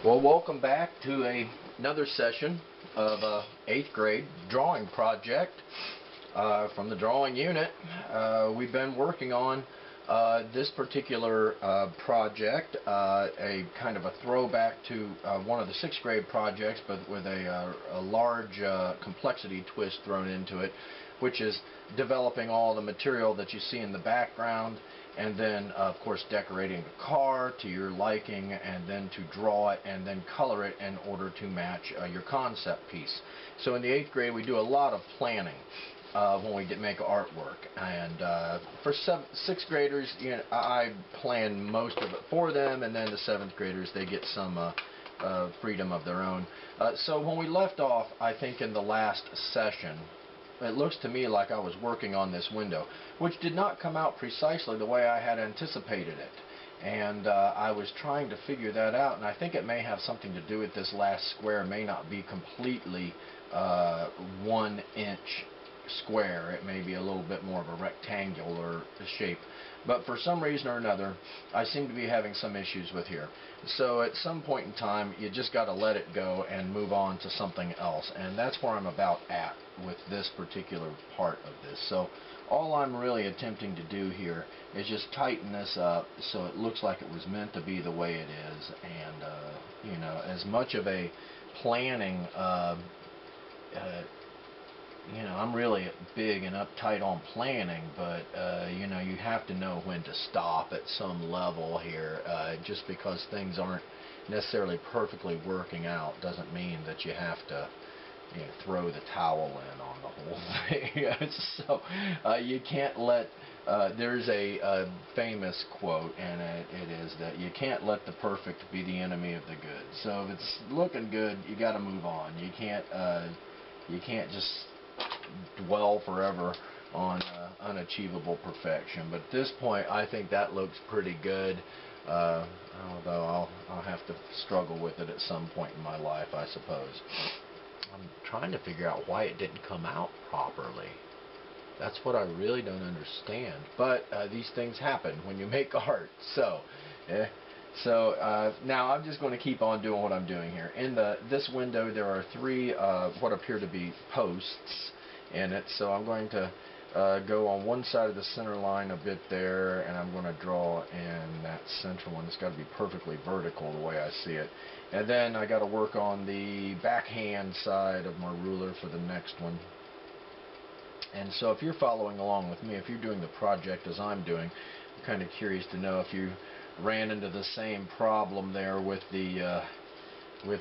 Well, welcome back to another session of 8th grade drawing project from the drawing unit. We've been working on this particular project, a kind of a throwback to one of the 6th grade projects, but with a large complexity twist thrown into it, which is developing all the material that you see in the background, and then of course decorating the car to your liking, and then to draw it and then color it in order to match your concept piece. So in the 8th grade we do a lot of planning when we make artwork, and for 6th graders, I plan most of it for them, and then the 7th graders, they get some freedom of their own. So when we left off, I think in the last session, it looks to me like I was working on this window, which did not come out precisely the way I had anticipated it. And I was trying to figure that out, and I think it may have something to do with this last square may not be completely 1 inch square. It may be a little bit more of a rectangular shape, but for some reason or another I seem to be having some issues with here. So at some point in time you just got to let it go and move on to something else, and that's where I'm about at with this particular part of this. So all I'm really attempting to do here is just tighten this up so it looks like it was meant to be the way it is, and you know, as much of a planning you know, I'm really big and uptight on planning, but you know, you have to know when to stop at some level here. Just because things aren't necessarily perfectly working out doesn't mean that you have to, you know, throw the towel in on the whole thing. So you can't let there's a famous quote, and it is that you can't let the perfect be the enemy of the good. So if it's looking good, you got to move on. You can't just dwell forever on unachievable perfection. But at this point I think that looks pretty good, although I'll have to struggle with it at some point in my life, I suppose. I'm trying to figure out why it didn't come out properly. That's what I really don't understand, but these things happen when you make art. So now I'm just going to keep on doing what I'm doing here. In this window there are 3 what appear to be posts in it, so I'm going to go on one side of the center line a bit there, and I'm going to draw in that central one. It's got to be perfectly vertical the way I see it, and then I got to work on the backhand side of my ruler for the next one. And so if you're following along with me, if you're doing the project as I'm doing, I'm kind of curious to know if you ran into the same problem there with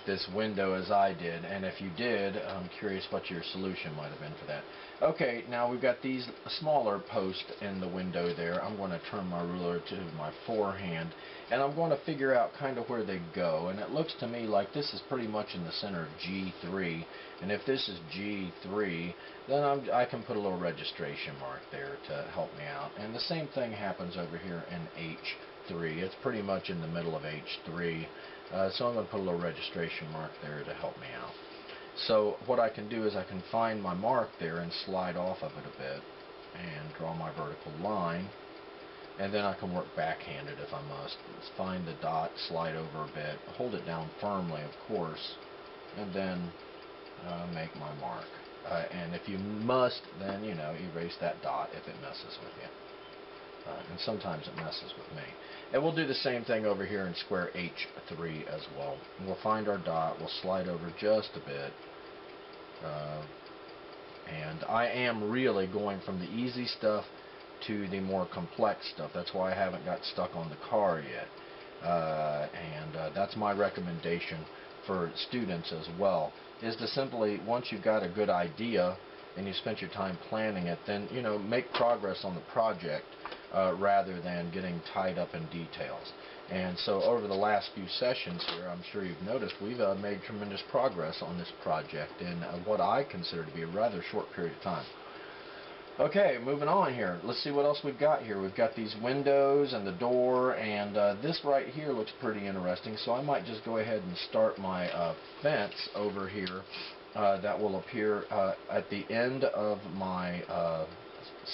this window as I did, and if you did, I'm curious what your solution might have been for that. Okay, now we've got these smaller posts in the window there. I'm going to turn my ruler to my forehand, and I'm going to figure out kind of where they go, and it looks to me like this is pretty much in the center of G3, and if this is G3, then I can put a little registration mark there to help me out. And the same thing happens over here in H3. It's pretty much in the middle of H3. So I'm going to put a little registration mark there to help me out. So what I can do is I can find my mark there and slide off of it a bit and draw my vertical line, and then I can work backhanded if I must. Let's find the dot, slide over a bit, hold it down firmly of course, and then make my mark. And if you must, then, you know, erase that dot if it messes with you. And sometimes it messes with me. And we'll do the same thing over here in square H3 as well. And we'll find our dot, we'll slide over just a bit, and I am really going from the easy stuff to the more complex stuff. That's why I haven't got stuck on the car yet, and that's my recommendation for students as well, is to simply, once you've got a good idea and you spent your time planning it, then, you know, make progress on the project rather than getting tied up in details. And so over the last few sessions here, I'm sure you've noticed we've made tremendous progress on this project in what I consider to be a rather short period of time. Okay, moving on here. Let's see what else we've got here. We've got these windows and the door, and this right here looks pretty interesting, so I might just go ahead and start my fence over here that will appear at the end of my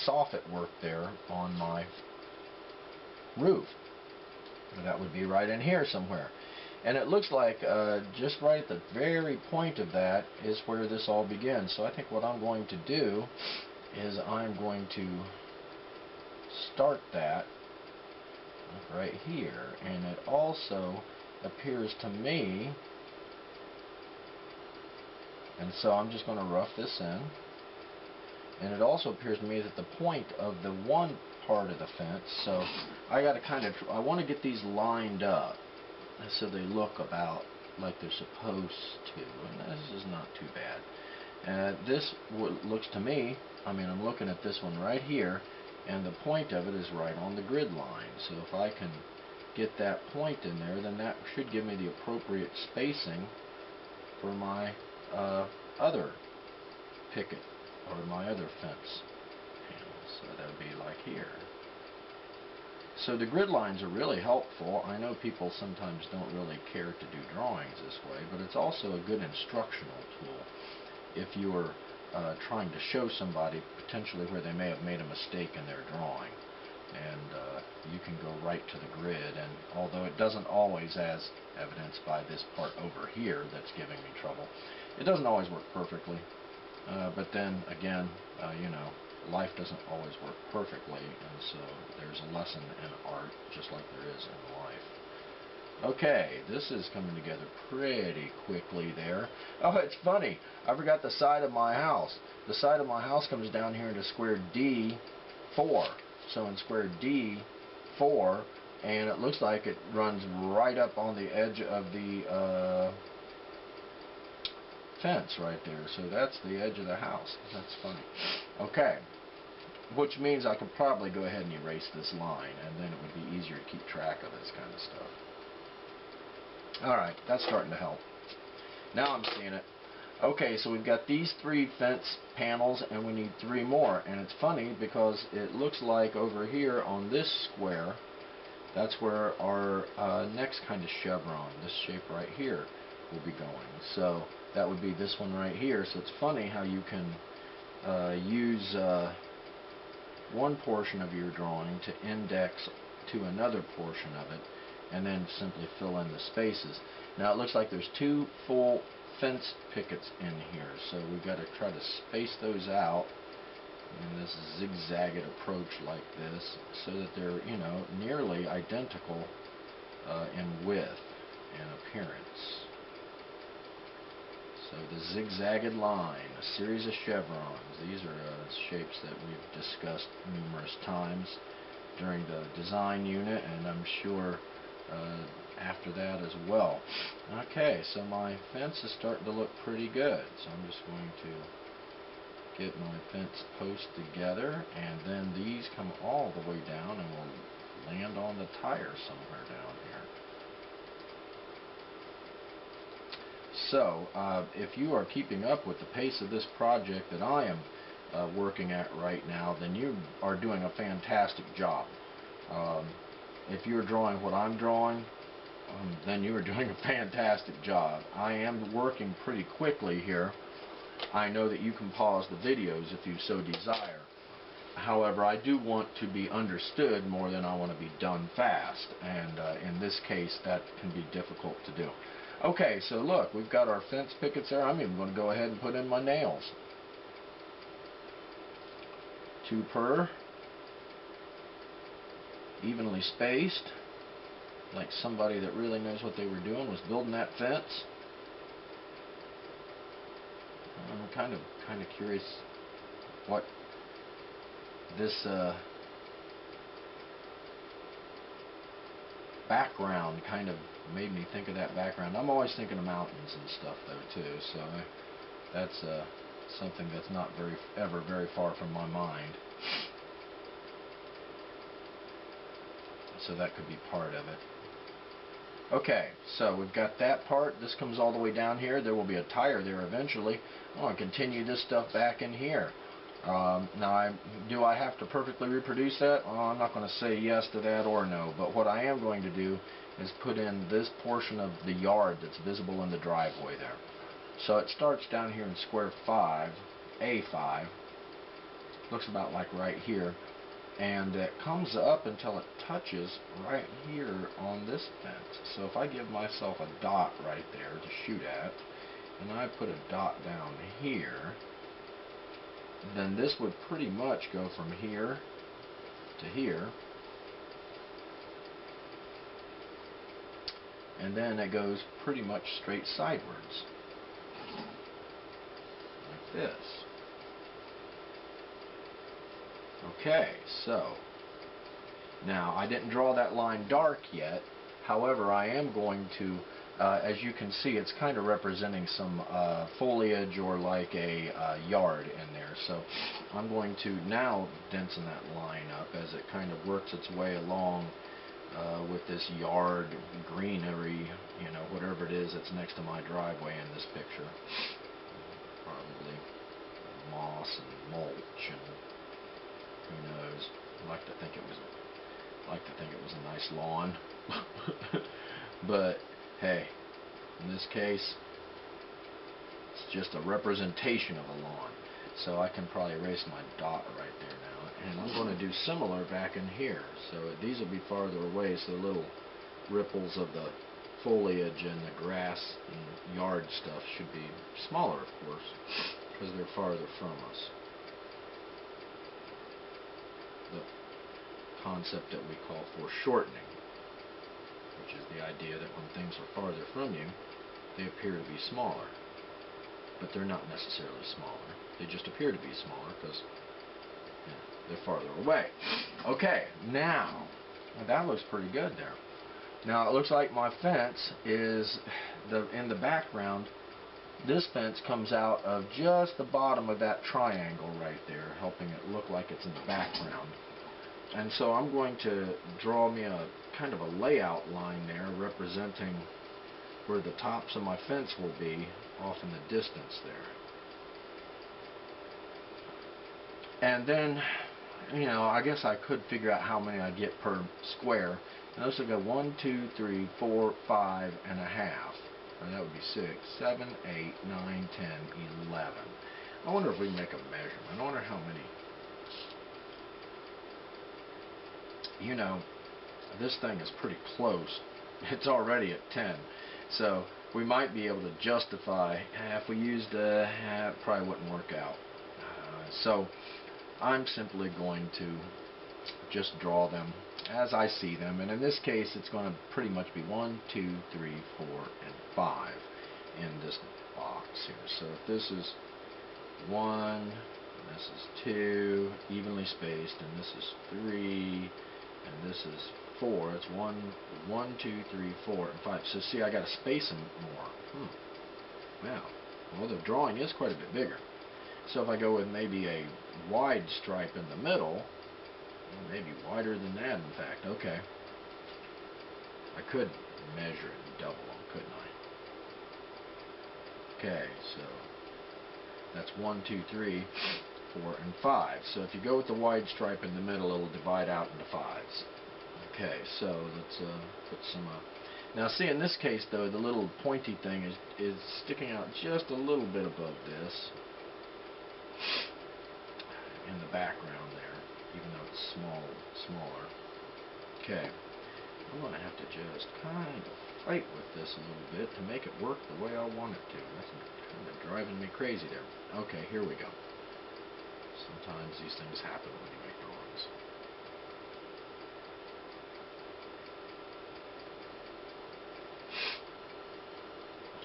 soffit work there on my roof. That would be right in here somewhere. And it looks like just right at the very point of that is where this all begins. So I think what I'm going to do is I'm going to start that right here. And it also appears to me, and so I'm just going to rough this in. And it also appears to me that the point of the one part of the fence, so I got to I want to get these lined up so they look about like they're supposed to, and this is not too bad. This looks to me, I mean, I'm looking at this one right here, and the point of it is right on the grid line. So if I can get that point in there, then that should give me the appropriate spacing for my other picket or my other fence panels. So that would be like here. So the grid lines are really helpful. I know people sometimes don't really care to do drawings this way, but it's also a good instructional tool if you are trying to show somebody potentially where they may have made a mistake in their drawing. And you can go right to the grid, and although it doesn't always, as evidenced by this part over here that's giving me trouble, it doesn't always work perfectly. But then again, you know, life doesn't always work perfectly, and so there's a lesson in art just like there is in life. Okay, this is coming together pretty quickly there. Oh, it's funny, I forgot the side of my house. The side of my house comes down here into square D4. So in square D4, and it looks like it runs right up on the edge of the fence right there. So that's the edge of the house. That's funny. Okay, which means I could probably go ahead and erase this line, and then it would be easier to keep track of this kind of stuff. Alright, that's starting to help. Now I'm seeing it. Okay, so we've got these 3 fence panels, and we need 3 more. And it's funny because it looks like over here on this square, that's where our next kind of chevron, this shape right here, will be going. So that would be this one right here. So it's funny how you can use one portion of your drawing to index to another portion of it, and then simply fill in the spaces. Now it looks like there's 2 full fence pickets in here, so we've got to try to space those out in this zigzagged approach like this, so that they're, you know, nearly identical in width and appearance. So the zigzagged line, a series of chevrons. These are shapes that we've discussed numerous times during the design unit, and I'm sure after that as well. Okay, so my fence is starting to look pretty good. So I'm just going to get my fence post together, and then these come all the way down and will land on the tire somewhere down here. So if you are keeping up with the pace of this project that I am working at right now, then you are doing a fantastic job. If you're drawing what I'm drawing, then you are doing a fantastic job. I am working pretty quickly here. I know that you can pause the videos if you so desire. However, I do want to be understood more than I want to be done fast, and in this case that can be difficult to do. Okay, so look, we've got our fence pickets there. I'm even going to go ahead and put in my nails. 2 per, evenly spaced, like somebody that really knows what they were doing was building that fence. I'm kind of curious what this background kind of made me think of. That background. I'm always thinking of mountains and stuff though too, so that's something that's not ever very far from my mind. So that could be part of it. Okay, so we've got that part. This comes all the way down here. There will be a tire there eventually. I want to continue this stuff back in here. Now, do I have to perfectly reproduce that? Well, I'm not going to say yes to that or no, but what I am going to do is put in this portion of the yard that's visible in the driveway there. So it starts down here in square 5, A5. Looks about like right here. and it comes up until it touches right here on this fence. So if I give myself a dot right there to shoot at, and I put a dot down here, then this would pretty much go from here to here, and then it goes pretty much straight sideways, like this. Okay, so now I didn't draw that line dark yet. However, I am going to, as you can see, it's kind of representing some foliage or like a yard in there. So I'm going to now densen that line up as it kind of works its way along with this yard greenery, you know, whatever it is that's next to my driveway in this picture. Probably moss and mulch and who knows. I like to think it was a nice lawn. But hey, in this case, it's just a representation of a lawn. So I can probably erase my dot right there now. And I'm going to do similar back in here. So these will be farther away, so the little ripples of the foliage and the grass and yard stuff should be smaller, of course, because they're farther from us. The concept that we call foreshortening, which is the idea that when things are farther from you, they appear to be smaller. But they're not necessarily smaller. They just appear to be smaller because they're farther away. Okay, now that looks pretty good there. Now it looks like my fence is in the background. This fence comes out of just the bottom of that triangle right there, helping it look like it's in the background. And so I'm going to draw me a kind of a layout line there representing where the tops of my fence will be off in the distance there. And then, you know, I guess I could figure out how many I get per square. And this will go 1, 2, 3, 4, 5 and a half. And that would be 6, 7, 8, 9, 10, 11. I wonder if we can make a measurement. I wonder how many. You know, this thing is pretty close. It's already at 10. So we might be able to justify, if we used it probably wouldn't work out. So I'm simply going to just draw them as I see them, and in this case it's going to pretty much be 1, 2, 3, 4, and 5 in this box here. So if this is 1, and this is 2, evenly spaced, and this is 3, and this is 4, it's 1, 2, 3, 4, and 5. So see, I got to space them more. Wow. Well, the drawing is quite a bit bigger. So if I go with maybe a wide stripe in the middle, maybe wider than that, in fact. Okay. I could measure it and double them, couldn't I? Okay, so that's 1, 2, 3, 4, and 5. So if you go with the wide stripe in the middle, it'll divide out into 5s. Okay, so let's put some up. Now see, in this case though, the little pointy thing is sticking out just a little bit above this in the background there, even though it's smaller. Okay, I'm going to have to just kind of fight with this a little bit to make it work the way I want it to. That's kind of driving me crazy there. Okay, here we go. Sometimes these things happen when you make drawings.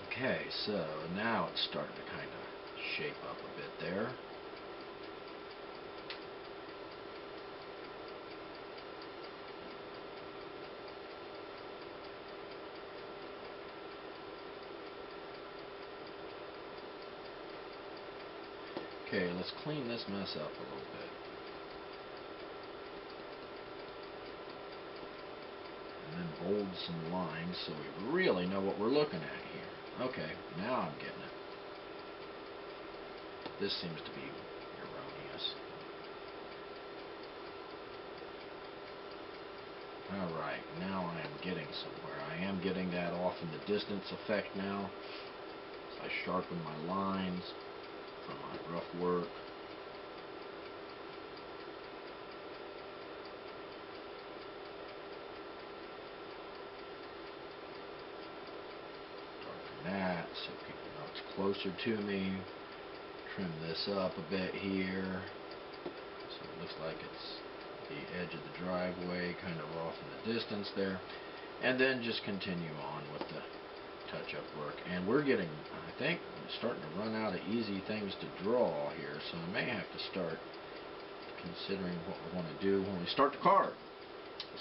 Okay, so now it's starting to kind of shape up a bit there. Okay, let's clean this mess up a little bit. And then bold some lines so we really know what we're looking at here. Okay, now I'm getting it. This seems to be erroneous. Alright, now I am getting somewhere. I am getting that off in the distance effect now. As I sharpen my lines from my rough work. closer to me. Trim this up a bit here. So it looks like it's the edge of the driveway, kind of off in the distance there. And then just continue on with the touch-up work. And we're getting, I think, starting to run out of easy things to draw here. So I may have to start considering what we want to do when we start the car.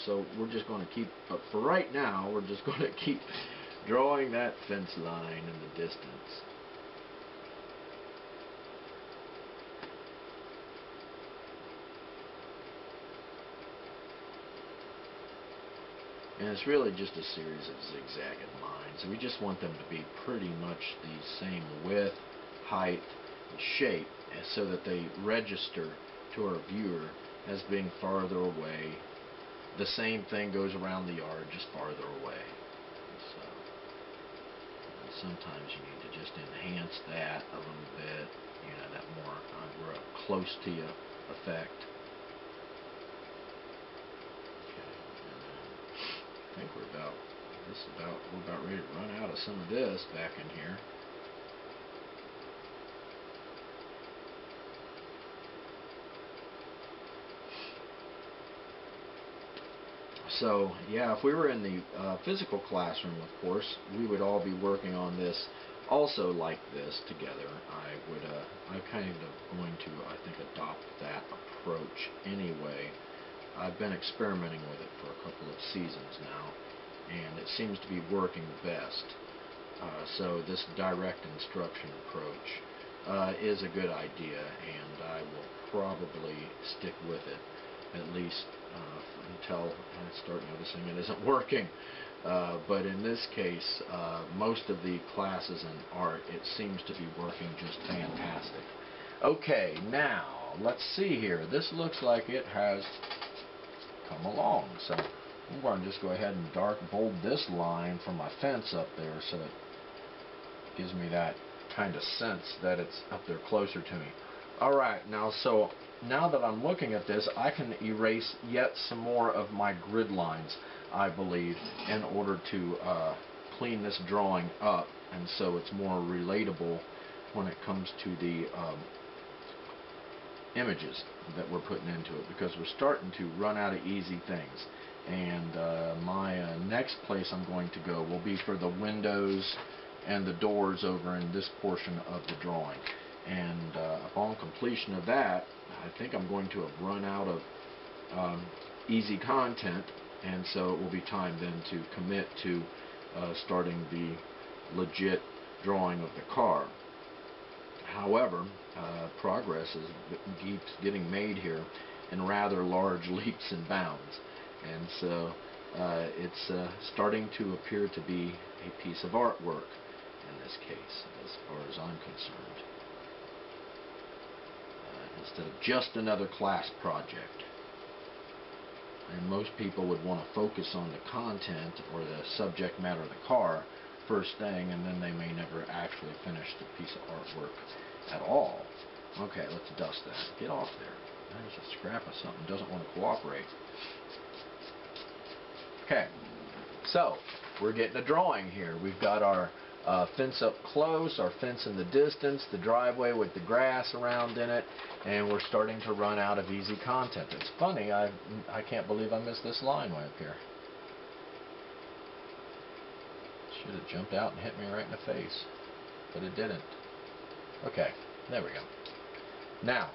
So we're just going to keep, but for right now, we're just going to keep drawing that fence line in the distance. And it's really just a series of zigzagged lines. We just want them to be pretty much the same width, height, and shape, so that they register to our viewer as being farther away. The same thing goes around the yard, just farther away. So sometimes you need to just enhance that a little bit, you know, that more we're up close to you effect. I think we're about ready to run out of some of this back in here. So yeah, if we were in the physical classroom, of course, we would all be working on this also like this together. I kind of going to, I think, adopt that approach anyway. I've been experimenting with it for a couple of seasons now, and it seems to be working best. So this direct instruction approach is a good idea, and I will probably stick with it, at least until I start noticing it isn't working. But in this case, most of the classes in art, it seems to be working just fantastic. Okay, now, let's see here. This looks like it has come along. So I'm going to just go ahead and dark bold this line from my fence up there, so it gives me that kind of sense that it's up there closer to me. Alright, now that I'm looking at this, I can erase yet some more of my grid lines, I believe, in order to clean this drawing up, and so it's more relatable when it comes to the images that we're putting into it, because we're starting to run out of easy things. And my next place I'm going to go will be for the windows and the doors over in this portion of the drawing. And upon completion of that, I think I'm going to have run out of easy content, and so it will be time then to commit to starting the legit drawing of the car. However, progress keeps getting made here in rather large leaps and bounds, and so it's starting to appear to be a piece of artwork in this case, as far as I'm concerned, instead of just another class project. And most people would want to focus on the content or the subject matter of the car first thing, and then they may never actually finish the piece of artwork at all. Okay, let's dust that. Get off there. There's a scrap of something. Doesn't want to cooperate. Okay, so we're getting a drawing here. We've got our fence up close, our fence in the distance, the driveway with the grass around in it, and we're starting to run out of easy content. It's funny, I can't believe I missed this line way up here. Should have jumped out and hit me right in the face, but it didn't. Okay, there we go. Now,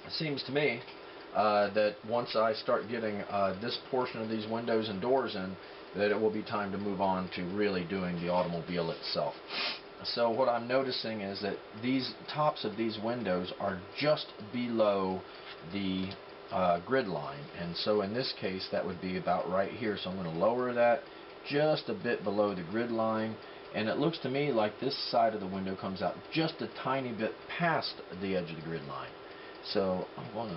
it seems to me that once I start getting this portion of these windows and doors in, that it will be time to move on to really doing the automobile itself. So what I'm noticing is that these tops of these windows are just below the grid line, and so in this case that would be about right here. So I'm going to lower that just a bit below the grid line, and it looks to me like this side of the window comes out just a tiny bit past the edge of the grid line. So I want to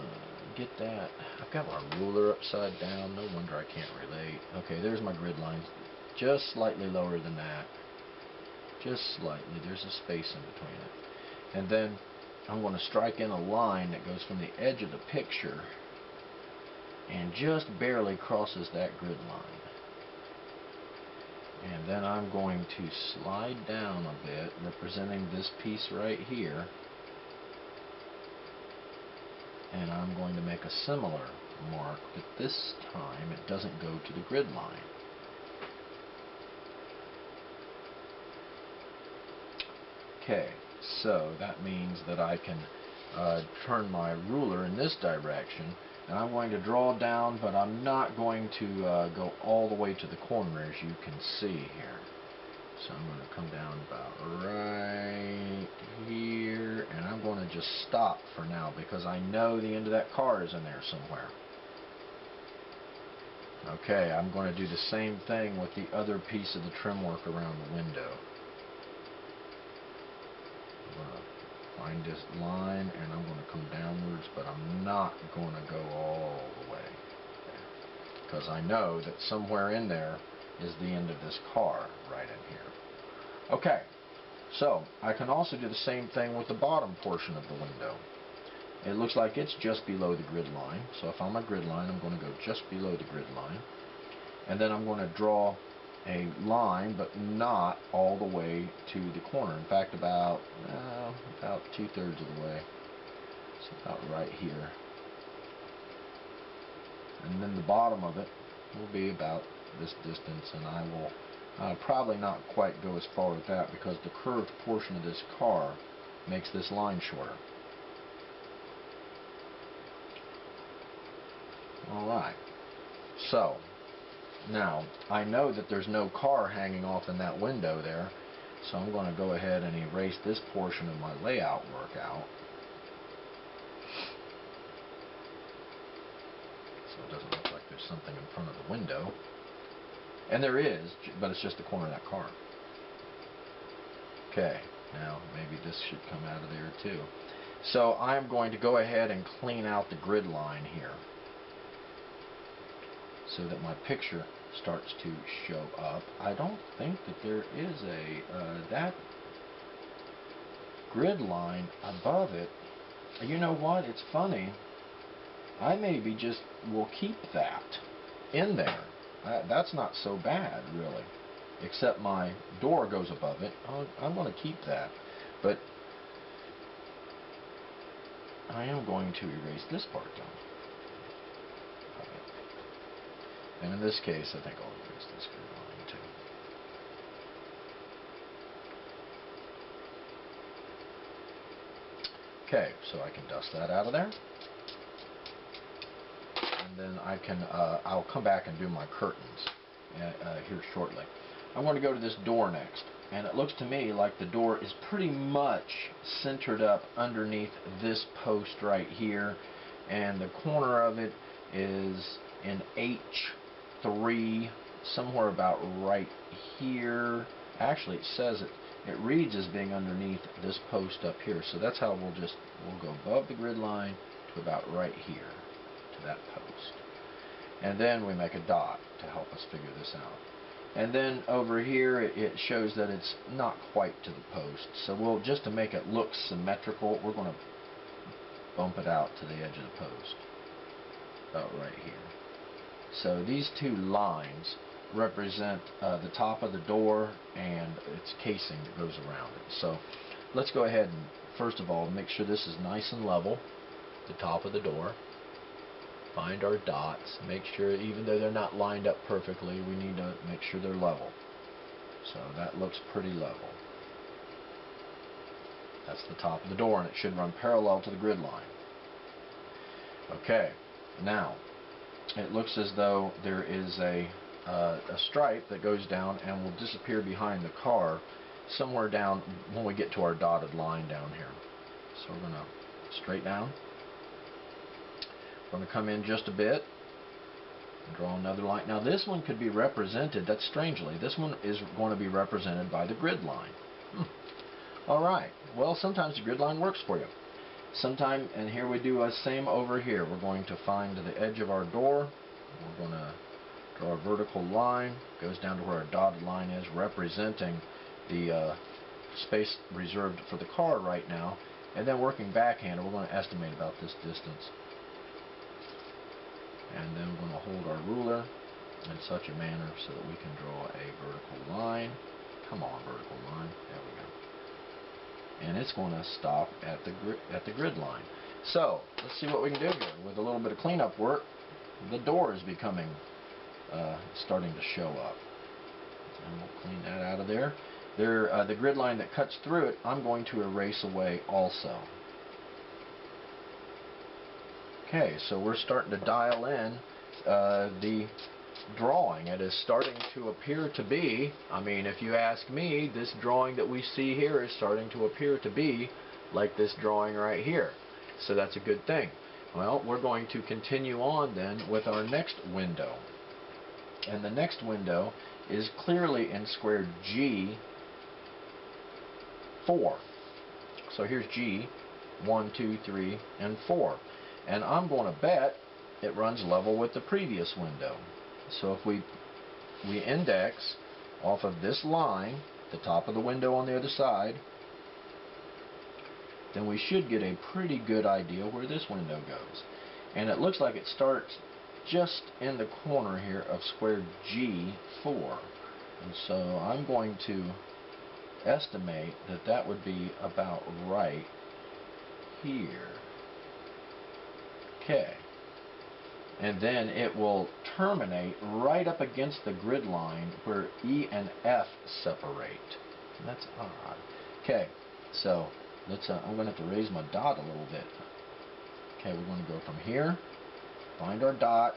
get that. I've got my ruler upside down. No wonder I can't relate. Okay, there's my grid line. Just slightly lower than that. Just slightly. There's a space in between it. And then I'm going to strike in a line that goes from the edge of the picture and just barely crosses that grid line. And then I'm going to slide down a bit, representing this piece right here. And I'm going to make a similar mark, but this time it doesn't go to the grid line. Okay, so that means that I can turn my ruler in this direction, and I'm going to draw down, but I'm not going to go all the way to the corner, as you can see here. So I'm going to come down about right here, and I'm going to just stop for now because I know the end of that car is in there somewhere. Okay, I'm going to do the same thing with the other piece of the trim work around the window. I'm going to find this line, and I'm going to come downwards, but I'm not going to go all the way, because I know that somewhere in there is the end of this car right in here. Okay, so I can also do the same thing with the bottom portion of the window. It looks like it's just below the grid line, so if I'm a grid line, I'm going to go just below the grid line. And then I'm going to draw a line, but not all the way to the corner. In fact, about 2/3 of the way. It's about right here. And then the bottom of it will be about this distance, and I will probably not quite go as far with that because the curved portion of this car makes this line shorter. Alright, so now I know that there's no car hanging off in that window there, so I'm going to go ahead and erase this portion of my layout work out, so it doesn't look like there's something in front of the window. And there is, but it's just the corner of that car. Okay, now maybe this should come out of there too. So I'm going to go ahead and clean out the grid line here so that my picture starts to show up. I don't think that there is that grid line above it. You know what? It's funny. I maybe just will keep that in there. That's not so bad, really. Except my door goes above it. I'm going to keep that. But I am going to erase this part down. And in this case, I think I'll erase this grid line too. Okay, so I can dust that out of there. And then I can, I'll come back and do my curtains here shortly. I'm going to go to this door next, and it looks to me like the door is pretty much centered up underneath this post right here, and the corner of it is in H3, somewhere about right here. Actually, it says it reads as being underneath this post up here, so that's how we'll go above the grid line to about right here, to that post. And then we make a dot to help us figure this out. And then over here it shows that it's not quite to the post, so we'll, just to make it look symmetrical, we're going to bump it out to the edge of the post, about right here. So these two lines represent the top of the door and its casing that goes around it. So let's go ahead and first of all make sure this is nice and level, the top of the door. Find our dots, make sure, even though they're not lined up perfectly, we need to make sure they're level. So that looks pretty level. That's the top of the door, and it should run parallel to the grid line. Okay, now it looks as though there is a stripe that goes down and will disappear behind the car somewhere down when we get to our dotted line down here. So we're going to straight down. We're going to come in just a bit and draw another line. Now this one could be represented, that's strangely, this one is going to be represented by the grid line. Alright, well sometimes the grid line works for you. Sometime, and here we do the same over here. We're going to find the edge of our door. We're going to draw a vertical line, goes down to where our dotted line is, representing the space reserved for the car right now. And then working backhanded, we're going to estimate about this distance. And then we're going to hold our ruler and such a manner so that we can draw a vertical line. Come on, vertical line. There we go. And it's going to stop at the grid line. So let's see what we can do here. With a little bit of cleanup work, the door is becoming starting to show up. And we'll clean that out of there. The grid line that cuts through it, I'm going to erase away also. Okay, so we're starting to dial in the drawing. It is starting to appear to be, I mean, if you ask me, this drawing that we see here is starting to appear to be like this drawing right here. So that's a good thing. Well, we're going to continue on then with our next window. And the next window is clearly in square G4. So here's G, 1, 2, 3, and 4. And I'm going to bet it runs level with the previous window. So if we index off of this line, the top of the window on the other side, then we should get a pretty good idea where this window goes. And it looks like it starts just in the corner here of square G4. And so I'm going to estimate that that would be about right here. Okay. And then it will terminate right up against the grid line where E and F separate. And that's odd. Okay, so let's. I'm going to have to raise my dot a little bit. Okay, we're going to go from here, find our dot,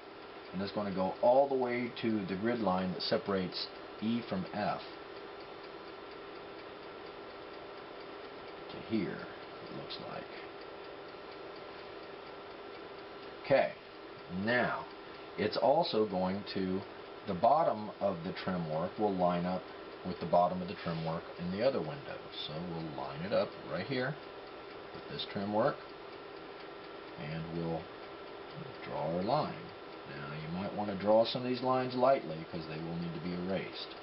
and it's going to go all the way to the grid line that separates E from F. To here, it looks like. Okay. Now, it's also going to, the bottom of the trim work will line up with the bottom of the trim work in the other window. So we'll line it up right here with this trim work, and we'll draw our line. Now, you might want to draw some of these lines lightly because they will need to be erased,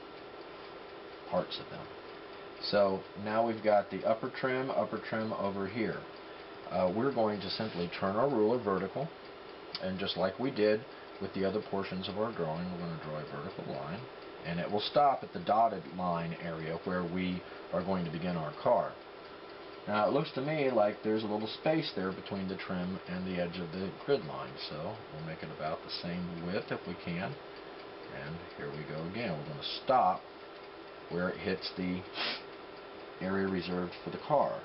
parts of them. So now we've got the upper trim over here. We're going to simply turn our ruler vertical. And just like we did with the other portions of our drawing, we're going to draw a vertical line. And it will stop at the dotted line area where we are going to begin our car. Now it looks to me like there's a little space there between the trim and the edge of the grid line. So we'll make it about the same width if we can. And here we go again. We're going to stop where it hits the area reserved for the car.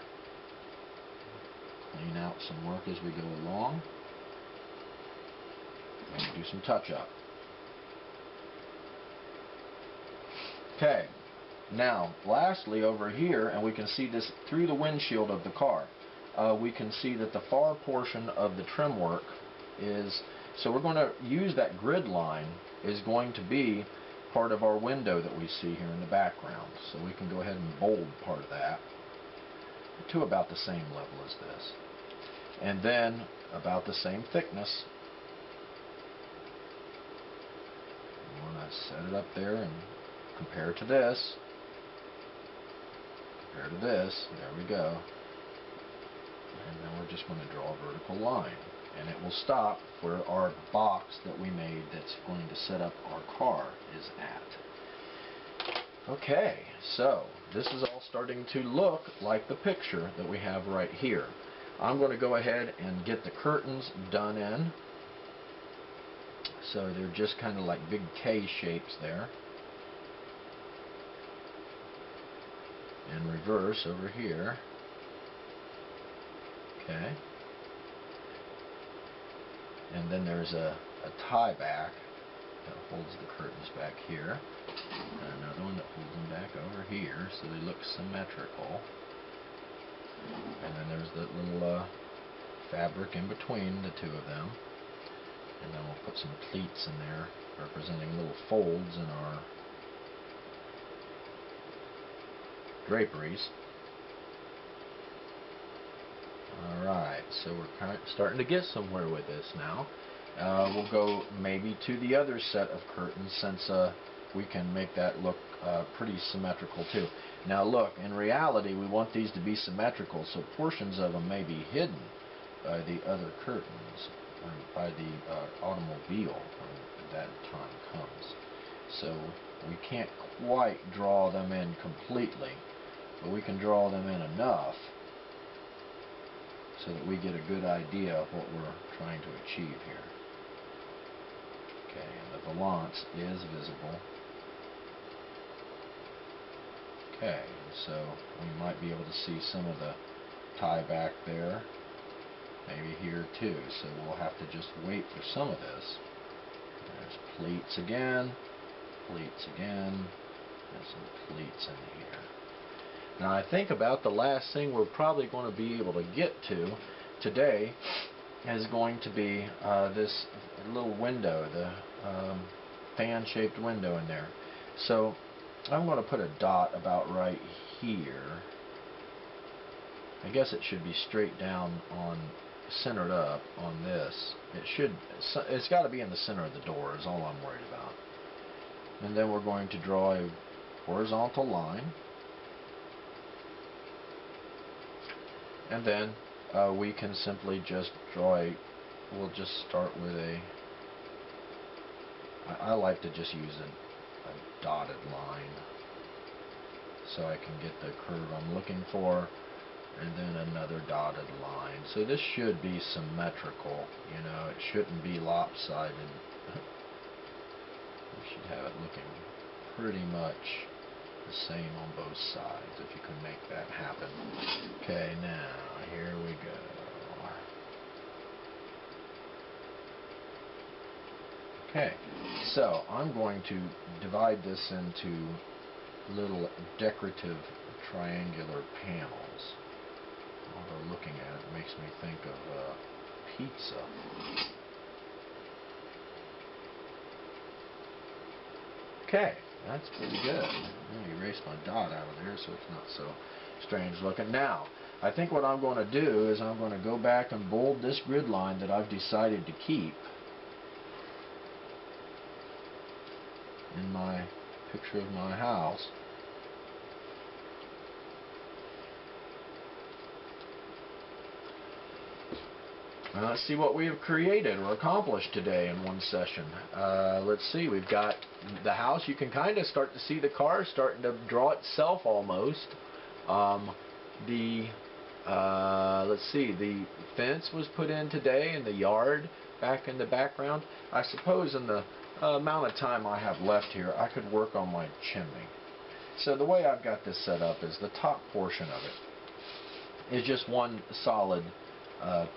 Clean out some work as we go along. And do some touch-up. Okay, now lastly over here, and we can see this through the windshield of the car, we can see that the far portion of the trim work is, so we're going to use that grid line is going to be part of our window that we see here in the background. So we can go ahead and bold part of that to about the same level as this. And then about the same thickness. Set it up there and compare to this. Compare to this. There we go. And then we're just going to draw a vertical line. And it will stop where our box that we made that's going to set up our car is at. Okay, so this is all starting to look like the picture that we have right here. I'm going to go ahead and get the curtains done in. So they're just kind of like big K shapes there. And reverse over here. Okay. And then there's a tie back that holds the curtains back here. And another one that holds them back over here so they look symmetrical. And then there's that little fabric in between the two of them. And then we'll put some pleats in there representing little folds in our draperies. Alright, so we're kind of starting to get somewhere with this now. We'll go maybe to the other set of curtains since we can make that look pretty symmetrical too. Now look, in reality we want these to be symmetrical, so portions of them may be hidden by the other curtains. By the automobile when that time comes. So we can't quite draw them in completely, but we can draw them in enough so that we get a good idea of what we're trying to achieve here. Okay, and the valance is visible. Okay, so we might be able to see some of the tie back there, maybe here too, so we'll have to just wait for some of this. There's pleats again, and some pleats in here. Now I think about the last thing we're probably going to be able to get to today is going to be this little window, the fan-shaped window in there. So I'm going to put a dot about right here. I guess it should be straight down on, centered up on this. It's got to be in the center of the door is all I'm worried about. And then we're going to draw a horizontal line. And then we can simply just draw we'll just start with I like to just use a dotted line so I can get the curve I'm looking for, and then another dotted line. So this should be symmetrical, you know, it shouldn't be lopsided. You should have it looking pretty much the same on both sides, if you can make that happen. Okay, now here we go. Okay, so I'm going to divide this into little decorative triangular panels. Although looking at it makes me think of pizza. Okay, that's pretty good. Let me erase my dot out of there so it's not so strange looking. Now, I think what I'm going to do is I'm going to go back and bold this grid line that I've decided to keep in my picture of my house. Now let's see what we have created or accomplished today in one session. Let's see, we've got the house. You can kind of start to see the car starting to draw itself almost. Let's see, the fence was put in today and the yard back in the background. I suppose in the amount of time I have left here, I could work on my chimney. So the way I've got this set up is the top portion of it is just one solid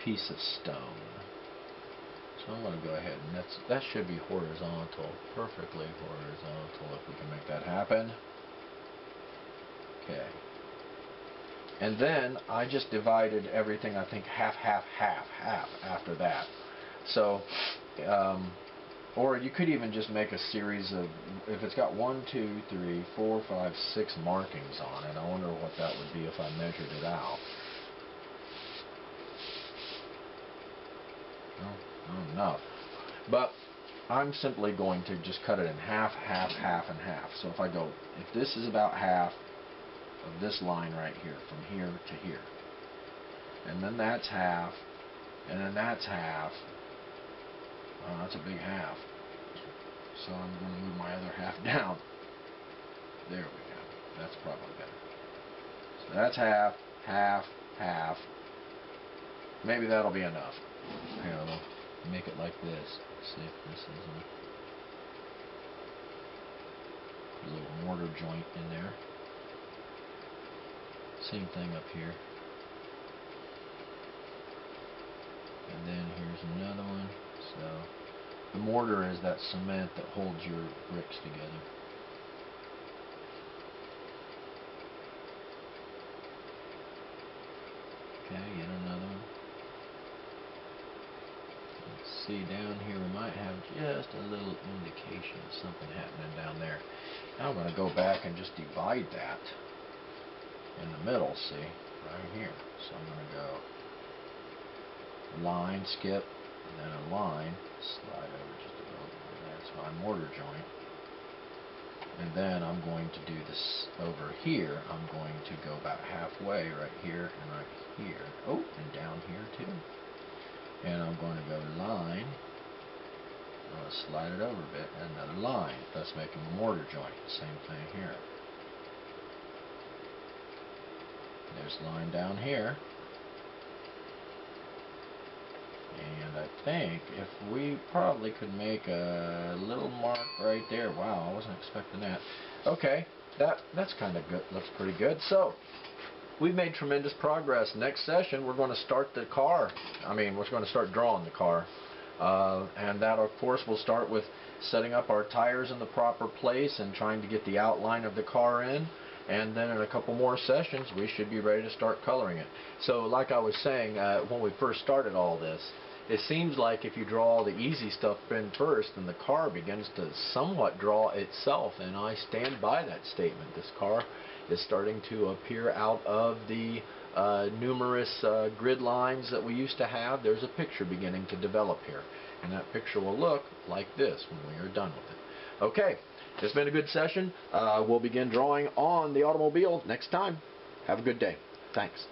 piece of stone. So I'm going to go ahead and that should be horizontal, perfectly horizontal if we can make that happen. Okay. And then I just divided everything, I think half after that. So, or you could even just make a series of, if it's got 1, 2, 3, 4, 5, 6 markings on it, I wonder what that would be if I measured it out. Well, not enough. But I'm simply going to just cut it in half, and half. So if I go, if this is about half of this line right here, from here to here, and then that's half, and then that's half. That's a big half. So I'm going to move my other half down. There we go. That's probably better. So that's half, half. Maybe that'll be enough. Here, I'll make it like this. Let's see if this is a little mortar joint in there. Same thing up here. And then here's another one. So the mortar is that cement that holds your bricks together. Okay, yet another one. Let's see, down here we might have just a little indication of something happening down there. Now I'm going to go back and just divide that in the middle, see, right here. So I'm going to go line, skip, and then a line, slide over just a little bit. That's my mortar joint. And then I'm going to do this over here. I'm going to go about halfway right here and right here. Oh, and down here too. And I'm going to go line, I'm going to slide it over a bit, another line, thus making a mortar joint. Same thing here. There's a line down here. And I think if we probably could make a little mark right there. Wow, I wasn't expecting that. Okay, that's kind of good. Looks pretty good. So we've made tremendous progress. Next session, we're going to start the car. We're going to start drawing the car. And that, of course, will start with setting up our tires in the proper place and trying to get the outline of the car in. And then in a couple more sessions, we should be ready to start coloring it. So like I was saying, when we first started all this, it seems like if you draw all the easy stuff in first, then the car begins to somewhat draw itself. And I stand by that statement. This car is starting to appear out of the numerous grid lines that we used to have. There's a picture beginning to develop here. And that picture will look like this when we are done with it. Okay, it's been a good session. We'll begin drawing on the automobile next time. Have a good day. Thanks.